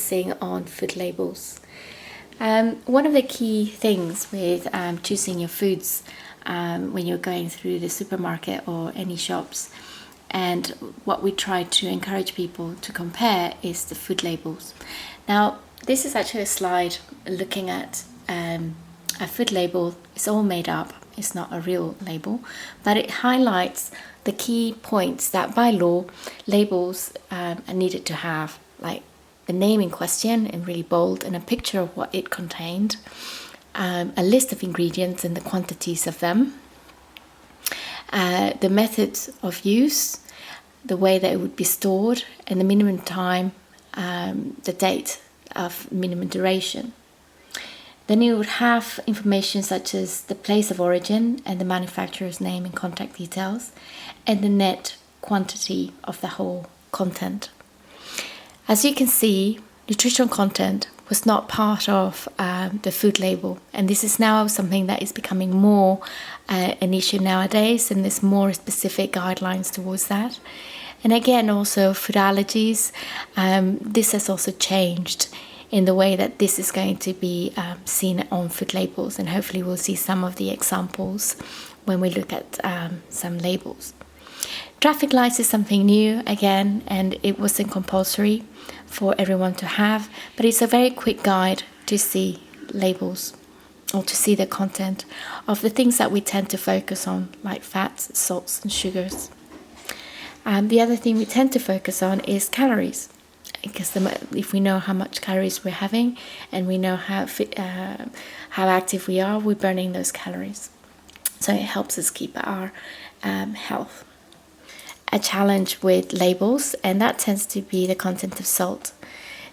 focusing on food labels. One of the key things with choosing your foods when you're going through the supermarket or any shops, and what we try to encourage people to compare, is the food labels. Now, this is actually a slide looking at a food label. It's all made up, it's not a real label, but it highlights the key points that by law labels are needed to have, like the name in question in really bold and a picture of what it contained, a list of ingredients and the quantities of them, the methods of use, the way that it would be stored, and the minimum time, the date of minimum duration. Then you would have information such as the place of origin and the manufacturer's name and contact details, and the net quantity of the whole content. As you can see, nutritional content was not part of the food label, and this is now something that is becoming more an issue nowadays, and there's more specific guidelines towards that. And again, also food allergies, this has also changed in the way that this is going to be seen on food labels, and hopefully we'll see some of the examples when we look at some labels. Traffic lights is something new again, and it wasn't compulsory for everyone to have, but it's a very quick guide to see labels or to see the content of the things that we tend to focus on, like fats, salts and sugars. The other thing we tend to focus on is calories, because if we know how much calories we're having and we know how active we are, we're burning those calories. So it helps us keep our health. A challenge with labels, and that tends to be the content of salt.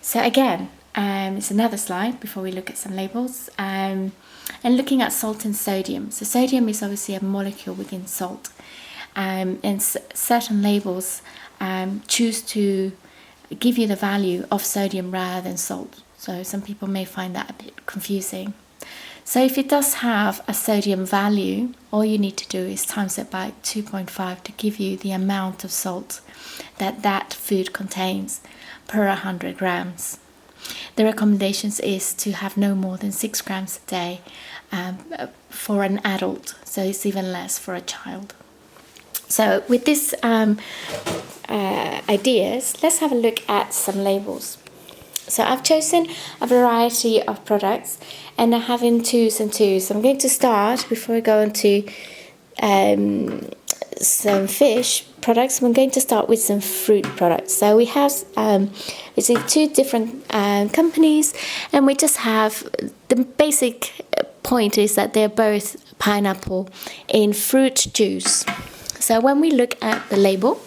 So again, it's another slide before we look at some labels, and looking at salt and sodium. So sodium is obviously a molecule within salt, and certain labels choose to give you the value of sodium rather than salt. So some people may find that a bit confusing. So if it does have a sodium value, all you need to do is times it by 2.5 to give you the amount of salt that food contains per 100 grams. The recommendations is to have no more than 6 grams a day for an adult, so it's even less for a child. So with these ideas, let's have a look at some labels. So I've chosen a variety of products, and I have in twos and twos. So I'm going to start, before we go into some fish products, I'm going to start with some fruit products. So we have two different companies, and we just have the basic point is that they're both pineapple in fruit juice. So when we look at the label,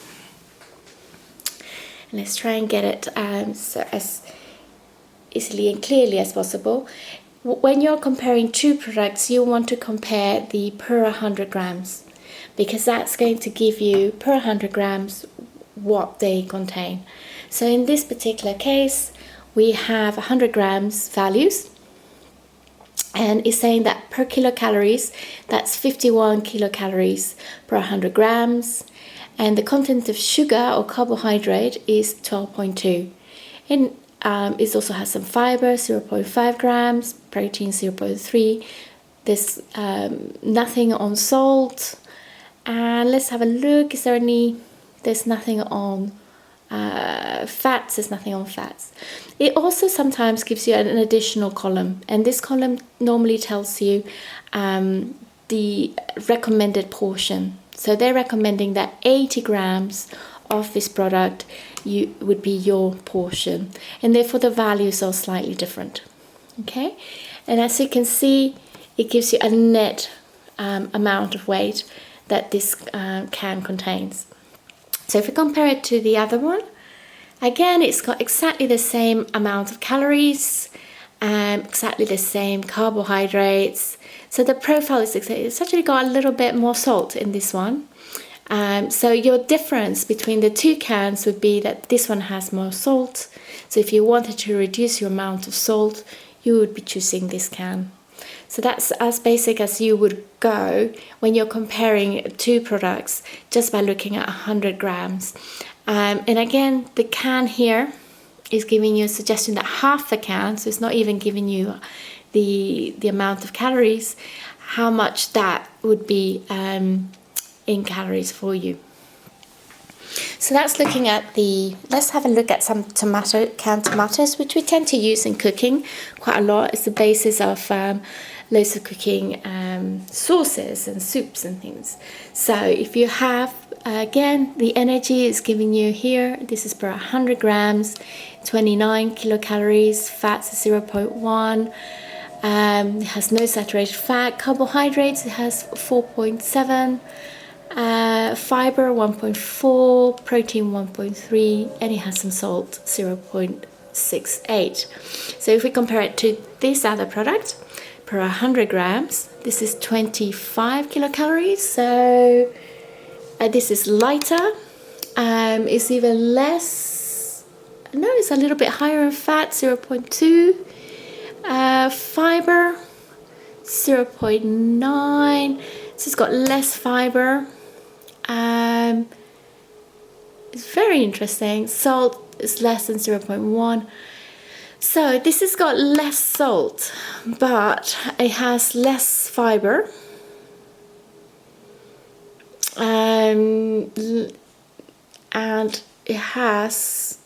let's try and get it so as easily and clearly as possible. When you're comparing two products, you want to compare the per 100 grams, because that's going to give you per 100 grams what they contain. So in this particular case, we have 100 grams values, and it's saying that per kilocalories, that's 51 kilocalories per 100 grams, and the content of sugar or carbohydrate is 12.2. And it also has some fiber, 0.5 grams, protein 0.3. There's nothing on salt. And let's have a look. Is there any? There's nothing on fats. There's nothing on fats. It also sometimes gives you an additional column, and this column normally tells you the recommended portion. So they're recommending that 80 grams of this product would be your portion, and therefore the values are slightly different. Okay, and as you can see, it gives you a net amount of weight that this can contains. So if you compare it to the other one, again, it's got exactly the same amount of calories, exactly the same carbohydrates. So the profile is exactly, it's actually got a little bit more salt in this one. So your difference between the two cans would be that this one has more salt. So if you wanted to reduce your amount of salt, you would be choosing this can. So that's as basic as you would go when you're comparing two products just by looking at 100 grams. And again, the can here is giving you a suggestion that half a can, so it's not even giving you the amount of calories, how much that would be in calories for you. So that's looking at let's have a look at some canned tomatoes, which we tend to use in cooking quite a lot. It's the basis of loads of cooking sauces and soups and things. So if you have, again, the energy is giving you here, this is per 100 grams, 29 kilocalories, fats is 0.1, it has no saturated fat, carbohydrates, it has 4.7, fiber 1.4, protein 1.3, and it has some salt 0.68. So if we compare it to this other product, per 100 grams, this is 25 kilocalories, so this is lighter, it's even less, no, it's a little bit higher in fat, 0.2, fiber 0.9, so it's got less fiber. It's very interesting. Salt is less than 0.1. So this has got less salt, but it has less fiber. And it has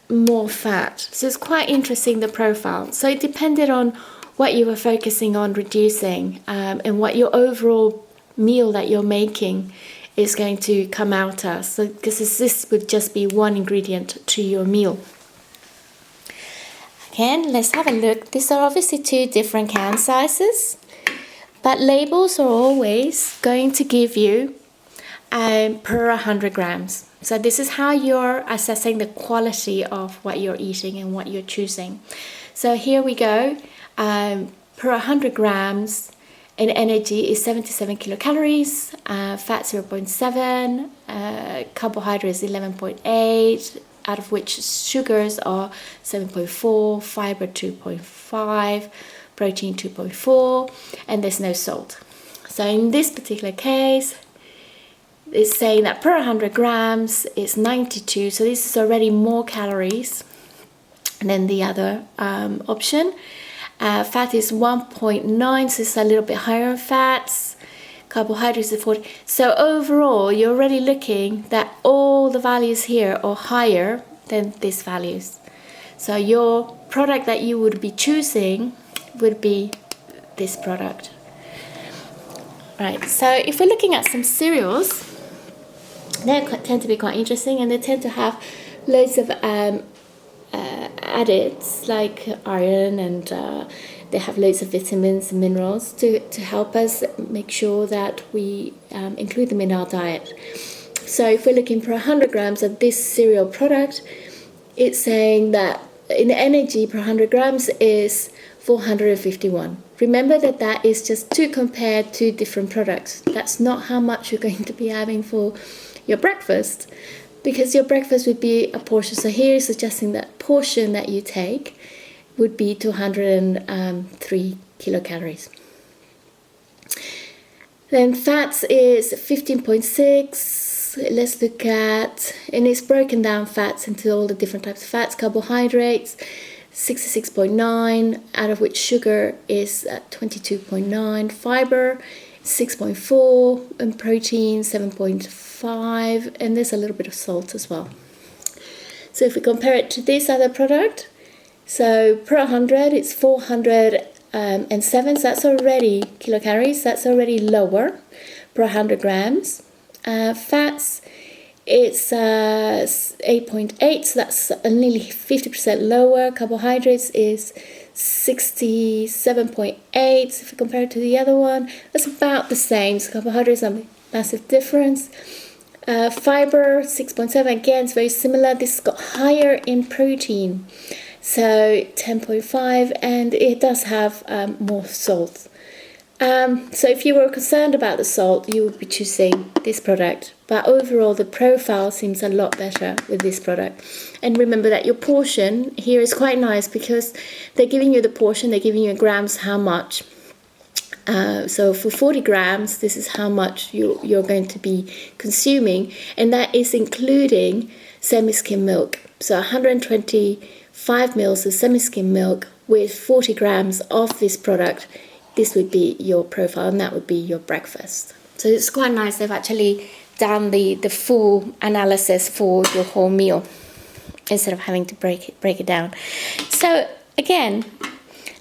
more fat. So it's quite interesting, the profile. So it depended on what you were focusing on reducing, and what your overall meal that you're making is going to come out as. So because this would just be one ingredient to your meal. Again, let's have a look. These are obviously two different can sizes, but labels are always going to give you per 100 grams. So this is how you're assessing the quality of what you're eating and what you're choosing. So here we go. Per 100 grams in energy is 77 kilocalories, fat 0.7, carbohydrates 11.8, out of which sugars are 7.4, fiber 2.5, protein 2.4, and there's no salt. So in this particular case, it's saying that per 100 grams is 92, so this is already more calories than the other option. Fat is 1.9, so it's a little bit higher in fats. Carbohydrates are 40. So overall, you're already looking that all the values here are higher than these values. So your product that you would be choosing would be this product. Right, so if we're looking at some cereals, they tend to be quite interesting, and they tend to have loads of additives like iron, and they have loads of vitamins and minerals to help us make sure that we include them in our diet. So if we're looking for 100 grams of this cereal product, it's saying that in energy per 100 grams is 451. Remember that is just to compare two different products. That's not how much you're going to be having for your breakfast, because your breakfast would be a portion. So here is suggesting that portion that you take would be 203 kilocalories. Then fats is 15.6. Let's look at, and it's broken down fats into all the different types of fats. Carbohydrates 66.9, out of which sugar is at 22.9, fiber 6.4, and protein 7.5, and there's a little bit of salt as well. So if we compare it to this other product, so per 100 it's 407, so that's already kilocalories, that's already lower per 100 grams. Fats, it's 8.8, so that's nearly 50% lower. Carbohydrates is 67.8. So if we compare it to the other one, that's about the same. So carbohydrates are a massive difference. Fiber 6.7, again, it's very similar. This got higher in protein, so 10.5, and it does have more salt. So if you were concerned about the salt, you would be choosing this product. But overall, the profile seems a lot better with this product. And remember that your portion here is quite nice, because they're giving you the portion, they're giving you grams how much. So for 40 grams, this is how much you're going to be consuming. And that is including semi-skim milk. So 125 mils of semi-skim milk with 40 grams of this product. This would be your profile, and that would be your breakfast. So it's quite nice. They've actually done the full analysis for your whole meal instead of having to break it down. So again,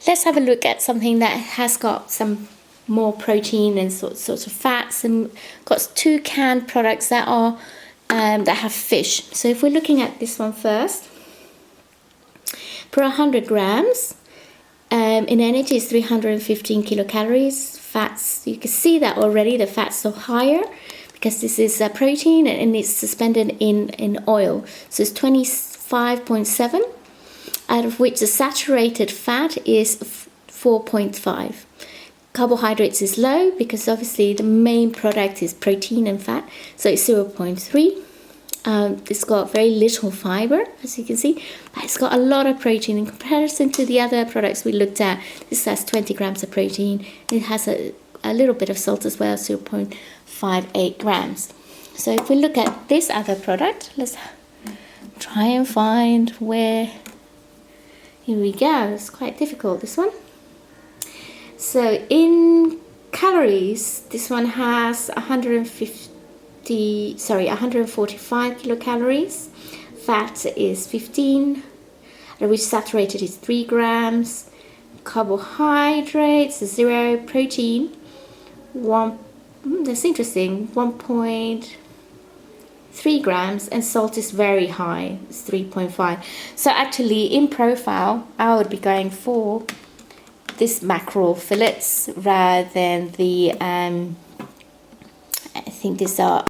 let's have a look at something that has got some more protein and sorts of fats, and got 2 canned products that are that have fish. So if we're looking at this one first, per 100 grams in energy is 315 kilocalories. Fats, you can see that already, the fats are higher because this is protein and it's suspended in oil. So it's 25.7, out of which the saturated fat is 4.5. Carbohydrates is low because obviously the main product is protein and fat, so it's 0.3. It's got very little fiber, as you can see, but it's got a lot of protein in comparison to the other products we looked at. This has 20 grams of protein. It has a little bit of salt as well, 0.58 grams. So if we look at this other product, let's try and find where. Here we go. It's quite difficult, this one. So in calories, this one has 145 kilocalories. Fat is 15, which saturated is 3 grams. Carbohydrates is 0. Protein 1. That's interesting. 1.3 grams, and salt is very high. It's 3.5. So actually, in profile, I would be going for this mackerel fillets rather than the I think these are